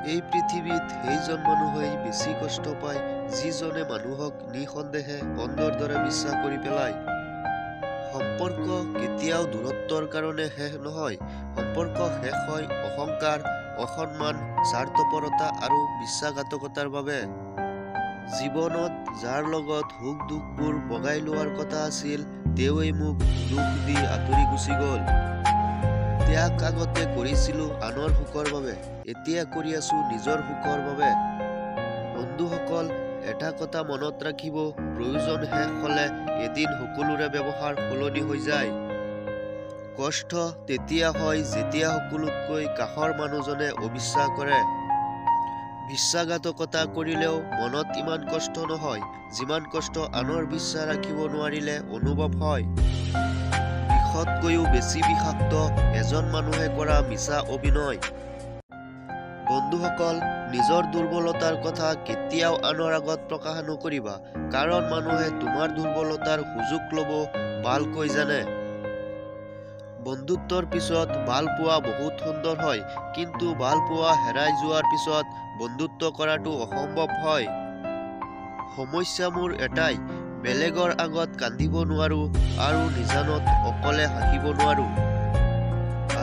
এই পৃথিৱীত সেইজন মানুহেই বেছি কষ্ট পায় যিজনে মানুহক নিঃসন্দেহে অন্ধৰ দৰে বিশ্বাস কৰি পেলায়। সম্পৰ্ক কেতিয়াও দূৰত্বৰ কাৰণে শেষ নহয়। সম্পৰ্ক শেষ হয় অহংকাৰ, অসন্মান, স্বাৰ্থপৰতা আৰু বিশ্বাসঘাতকতাৰ বাবে। জীৱনত যাৰ লগত সুখ দুখবোৰ ভগাই লোৱাৰ কথা আছিল, তেওঁৱেই মোক দুখ দি আঁতৰি গুচি গ'ল। ত্যাগ আগতে কৰিছিলো আনৰ সুখৰ বাবে, এতিয়া কৰি আছো নিজৰ সুখৰ বাবে। বন্ধুসকল, এটা কথা মনত ৰাখিব, প্ৰয়োজন শেষ হলে এদিন সকলোৰে ব্যৱহাৰ সলনি হৈ যায়। কষ্ট তেতিয়া হয় যেতিয়া সকলোতকৈ কাষৰ মানুহজনে অবিশ্বাস কৰে। বিশ্বাসঘাতকতা কৰিলেও মনত ইমান কষ্ট নহয় যিমান কষ্ট আনৰ বিশ্বাস ৰাখিব নোৱাৰিলে অনুভৱ হয়। বিষতকৈও বেছি বিষাক্ত এজন মানুহে কৰা মিছা অভিনয়। বন্ধুসকল, নিজৰ দুৰ্বলতাৰ কথা কেতিয়াও আনৰ আগত প্ৰকাশ নকৰিবা, কাৰণ মানুহে তোমাৰ দুৰ্বলতাৰ সুযোগ ল'ব ভালকৈ জানে। বন্ধুত্বৰ পিছত ভাল পোৱা বহুত সুন্দৰ হয়, কিন্তু ভাল পোৱা হেৰাই যোৱাৰ পিছত বন্ধুত্ব কৰাটো অসম্ভৱ হয়। সমস্যা মোৰ এটাই, বেলেগৰ আগত কান্দিব নোৱাৰো আৰু নিজানত অকলে হাঁহিব নোৱাৰো।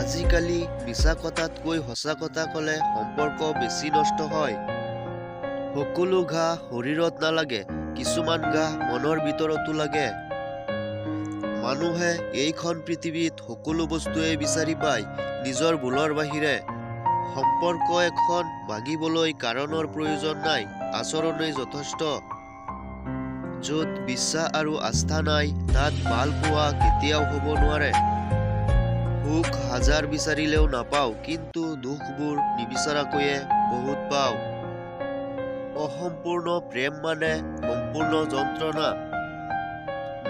আজিকালি মিছা কথাতকৈ সঁচা কথা ক'লে সম্পৰ্ক বেছি নষ্ট হয়। সকলো ঘাঁ শৰীৰত নালাগে, কিছুমান ঘাঁ মনৰ ভিতৰতো লাগে। মানুহে এইখন পৃথিৱীত সকলো বস্তুৱেই বিচাৰি পায় নিজৰ ভুলৰ বাহিৰে। সম্পৰ্ক এখন ভাঙিবলৈ কাৰণৰ প্ৰয়োজন নাই, আচৰণেই যথেষ্ট। য'ত বিশ্বাস আৰু আস্থা নাই, তাত ভাল পোৱা কেতিয়াও হ'ব নোৱাৰে। সুখ হাজাৰ বিচাৰিলেও নাপাওঁ, কিন্তু দুখবোৰ নিবিচাৰাকৈয়ে বহুত পাওঁ। অসম্পূৰ্ণ প্ৰেম মানে সম্পূৰ্ণ যন্ত্ৰণা।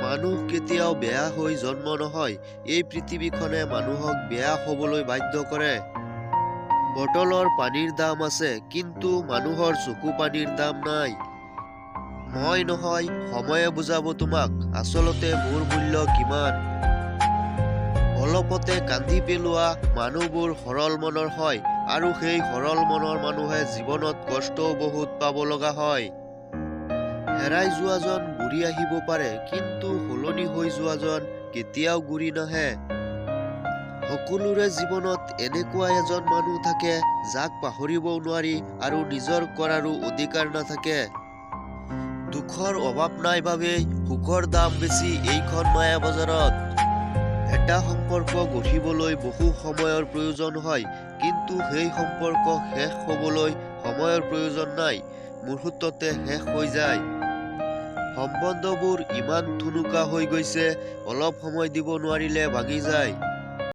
মানুহ কেতিয়াও বেয়া হৈ জন্ম নহয়, এই পৃথিৱীখনে মানুহক বেয়া হ'বলৈ বাধ্য কৰে। বটলৰ পানীৰ দাম আছে, কিন্তু মানুহৰ চকু পানীৰ দাম নাই। মই নহয়, সময়ে বুজাব তোমাক আচলতে মোৰ মূল্য কিমান। অলপতে কান্দি পেলোৱা মানুহবোৰ সৰল মনৰ হয়, আৰু সেই সৰল মনৰ মানুহে জীৱনত কষ্টও বহুত পাব লগা হয়। হেৰাই যোৱাজন ঘূৰি আহিব পাৰে, কিন্তু সলনি হৈ যোৱাজন কেতিয়াও ঘূৰি নাহে। সকলোৰে জীৱনত এনেকুৱা এজন মানুহ থাকে যাক পাহৰিবও নোৱাৰি আৰু নিজৰ কৰাৰো অধিকাৰ নাথাকে। দুখৰ অভাৱ নাই বাবেই সুখৰ দাম বেছি এইখন মায়া বজাৰত। এটা সম্পৰ্ক গঢ়িবলৈ বহু সময়ৰ প্ৰয়োজন হয়, কিন্তু সেই সম্পৰ্ক শেষ হ'বলৈ সময়ৰ প্ৰয়োজন নাই, মুহূৰ্ততে শেষ হৈ যায়। সম্বন্ধবোৰ ইমান থুনুকা হৈ গৈছে, অলপ সময় দিব নোৱাৰিলে ভাঙি যায়।